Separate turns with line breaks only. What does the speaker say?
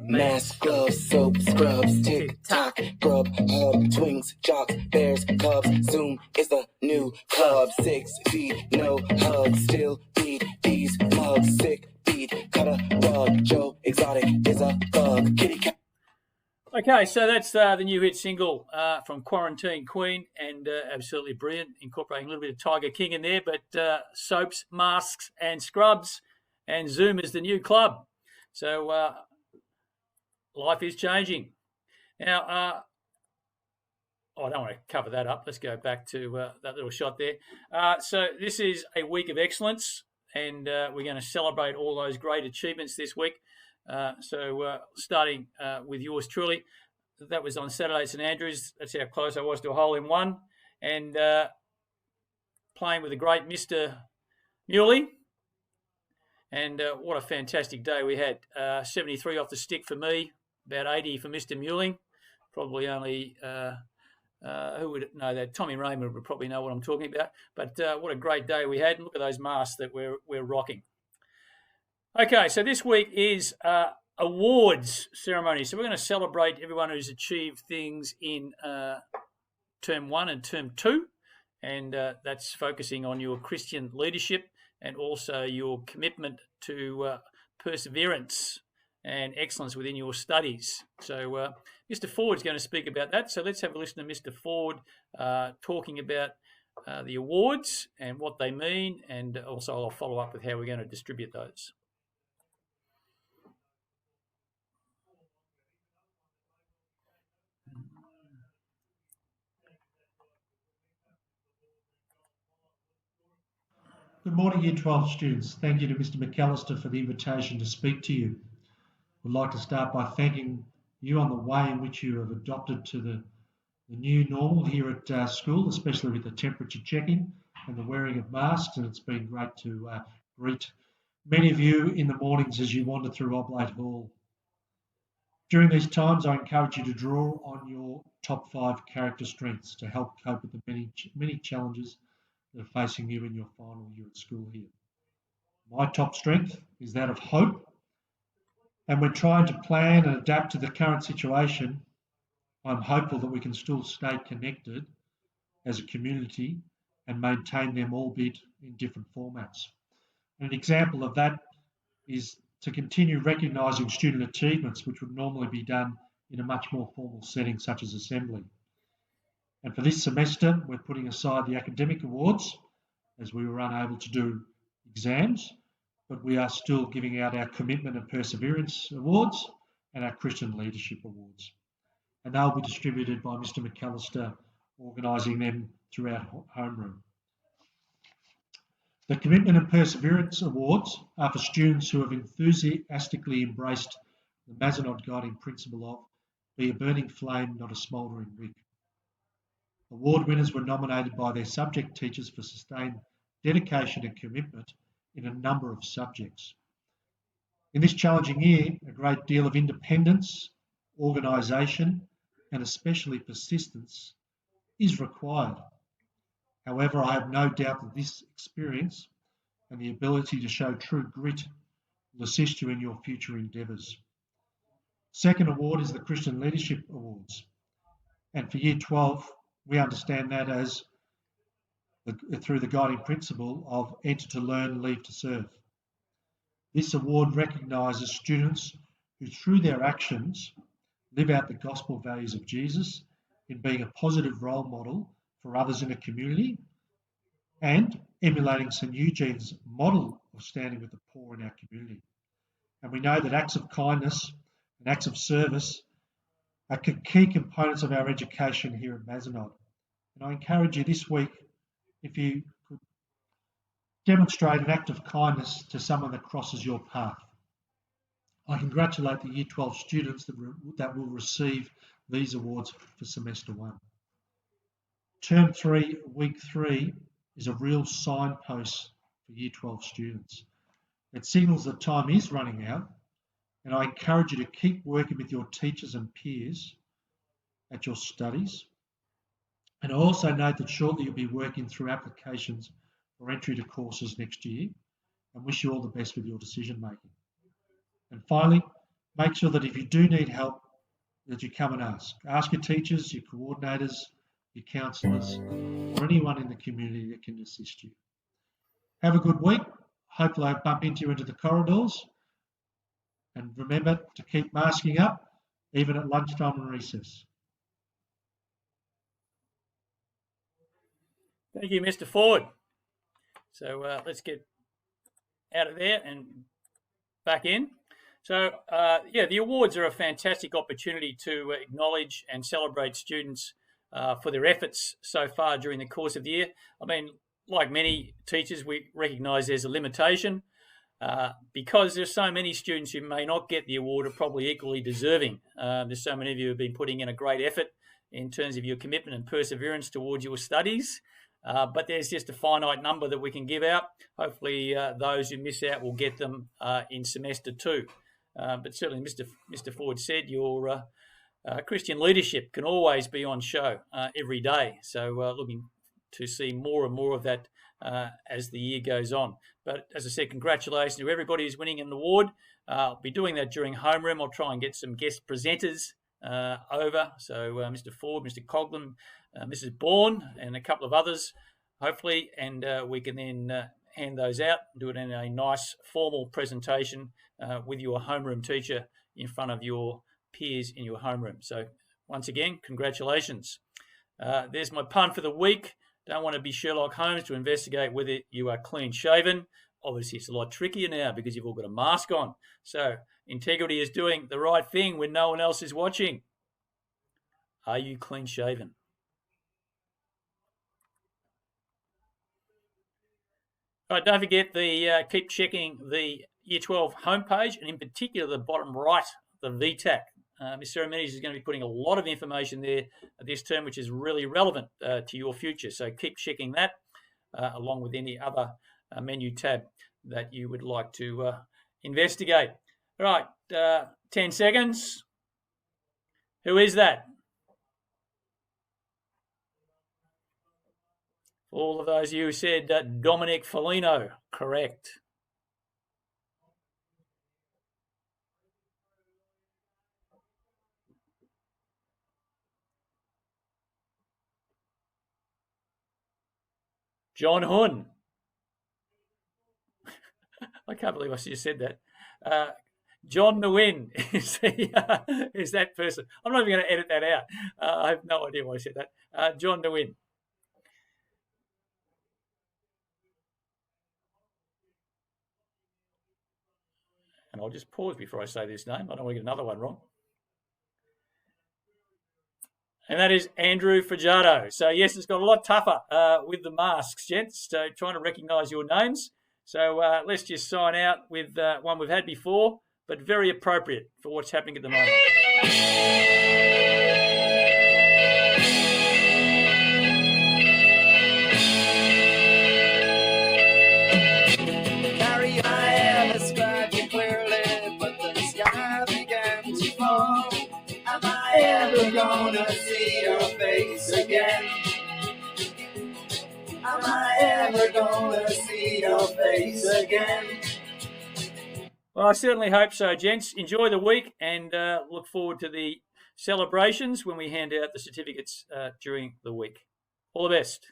Mask, gloves, soap, scrubs, tick-tock, grub, hub, twings, jocks, bears, cubs, Zoom is the new club. 6 feet, no hug, still beat these mugs, sick beat, cut a rug, Joe Exotic is a thug, kitty cat.
Okay, so that's the new hit single from Quarantine Queen, and absolutely brilliant, incorporating a little bit of Tiger King in there, but soaps, masks, and scrubs, and Zoom is the new club. So life is changing. Now, I don't want to cover that up. Let's go back to that little shot there. So this is a week of excellence, and we're going to celebrate all those great achievements this week. So starting with yours truly, that was on Saturday at St Andrews. That's how close I was to a hole in one, and playing with the great Mr. Muley. And what a fantastic day we had. 73 off the stick for me, about 80 for Mr. Muley. Probably only, who would know that? Tommy Raymond would probably know what I'm talking about. But what a great day we had. And look at those masks that we're rocking. Okay, so this week is awards ceremony. So we're going to celebrate everyone who's achieved things in Term 1 and Term 2. And that's focusing on your Christian leadership and also your commitment to perseverance and excellence within your studies. So Mr. Ford's going to speak about that. So let's have a listen to Mr. Ford talking about the awards and what they mean, and also I'll follow up with how we're going to distribute those.
Good morning, Year 12 students. Thank you to Mr. McAllister for the invitation to speak to you. I'd like to start by thanking you on the way in which you have adopted to the new normal here at school, especially with the temperature checking and the wearing of masks, and it's been great to greet many of you in the mornings as you wander through Oblate Hall. During these times, I encourage you to draw on your top 5 character strengths to help cope with the many challenges that are facing you in your final year at school here. My top strength is that of hope, and when trying to plan and adapt to the current situation, I'm hopeful that we can still stay connected as a community and maintain them, albeit in different formats. And an example of that is to continue recognising student achievements, which would normally be done in a much more formal setting such as assembly. And for this semester, we're putting aside the academic awards as we were unable to do exams, but we are still giving out our commitment and perseverance awards and our Christian leadership awards. And they'll be distributed by Mr. McAllister, organising them throughout homeroom. The Commitment and Perseverance Awards are for students who have enthusiastically embraced the Mazenod guiding principle of be a burning flame, not a smouldering wick. Award winners were nominated by their subject teachers for sustained dedication and commitment in a number of subjects. In this challenging year, a great deal of independence, organisation, and especially persistence is required. However, I have no doubt that this experience and the ability to show true grit will assist you in your future endeavours. Second award is the Christian Leadership Awards. And for Year 12, we understand that as through the guiding principle of enter to learn, leave to serve. This award recognises students who, through their actions, live out the gospel values of Jesus in being a positive role model for others in a community and emulating St Eugene's model of standing with the poor in our community. And we know that acts of kindness and acts of service are key components of our education here at Mazenod. And I encourage you this week, if you could demonstrate an act of kindness to someone that crosses your path. I congratulate the Year 12 students that will receive these awards for Semester 1. Term 3, Week 3 is a real signpost for Year 12 students. It signals that time is running out, and I encourage you to keep working with your teachers and peers at your studies. And I also note that shortly you'll be working through applications for entry to courses next year and wish you all the best with your decision making. And finally, make sure that if you do need help, that you come and ask. Ask your teachers, your coordinators, your counsellors, or anyone in the community that can assist you. Have a good week. Hopefully I bump into you into the corridors. And remember to keep masking up, even at lunchtime and recess.
Thank you, Mr. Ford. So let's get out of there and back in. So, the awards are a fantastic opportunity to acknowledge and celebrate students for their efforts so far during the course of the year. I mean, like many teachers, we recognise there's a limitation because there's so many students who may not get the award are probably equally deserving. There's so many of you who have been putting in a great effort in terms of your commitment and perseverance towards your studies. But there's just a finite number that we can give out. Hopefully those who miss out will get them in semester 2. But certainly Mr. Ford said your Christian leadership can always be on show every day. So looking to see more and more of that as the year goes on. But as I said, congratulations to everybody who's winning an award. I'll be doing that during homeroom. I'll try and get some guest presenters over. So Mr. Ford, Mr. Coghlan, Mrs. Bourne, and a couple of others, hopefully, and we can then hand those out, do it in a nice formal presentation with your homeroom teacher in front of your peers in your homeroom. So once again, congratulations. There's my pun for the week. Don't want to be Sherlock Holmes to investigate whether you are clean shaven. Obviously, it's a lot trickier now because you've all got a mask on. So integrity is doing the right thing when no one else is watching. Are you clean shaven? All right, don't forget keep checking the Year 12 homepage, and in particular the bottom right, the VTAC. Ms. Ceremonies is going to be putting a lot of information there this term, which is really relevant to your future. So keep checking that, along with any other menu tab that you would like to investigate. All right, 10 seconds. Who is that? All of those of you who said Dominic Foligno, correct. John Hun. I can't believe I just said that. John Nguyen is that person. I'm not even going to edit that out. I have no idea why I said that. John Nguyen. And I'll just pause before I say this name. I don't want to get another one wrong. And that is Andrew Fajardo. So, yes, it's got a lot tougher with the masks, gents. So, trying to recognise your names. So, let's just sign out with one we've had before, but very appropriate for what's happening at the moment.
Carry I have described you clearly, but the sky began to fall. Am I ever gonna see your face again? Am I ever gonna see your face again?
Well, I certainly hope so, gents. Enjoy the week and look forward to the celebrations when we hand out the certificates during the week. All the best.